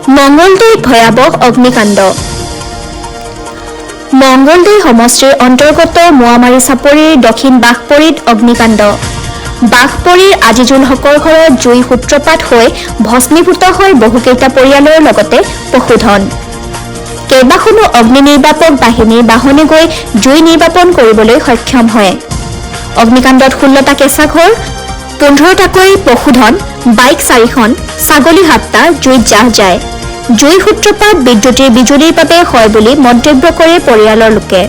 মঙ্গলদৈত ভয়াৱহ অগ্নিকাণ্ড। মঙ্গলদৈ সমষ্টিৰ অন্তৰ্গত মোৱামাৰী চাপৰিৰ দক্ষিণ বাঘপৰীত অগ্নিকাণ্ড। বাঘপৰীৰ আজিজুল হকৰ ঘৰত জুই সূত্ৰপাত হৈ ভস্মীভূত হয় বহুকেইটা পৰিয়ালৰ লগতে পশুধন। কেইবাখনো অগ্নি নিৰ্বাপক বাহিনীৰ বাহনে গৈ জুই নিৰ্বাপন কৰিবলৈ সক্ষম হয়। অগ্নিকাণ্ডত 16টা কেঁচা ঘৰ, 15টাকৈ পশুধন, বাইক 4খন, ছাগলী 7টা জুইত জাহ যায়। জুই সূত্ৰপাত বিজুলীৰ বাবে হয় বুলি মন্তব্য কৰে পৰিয়ালৰ লোকে।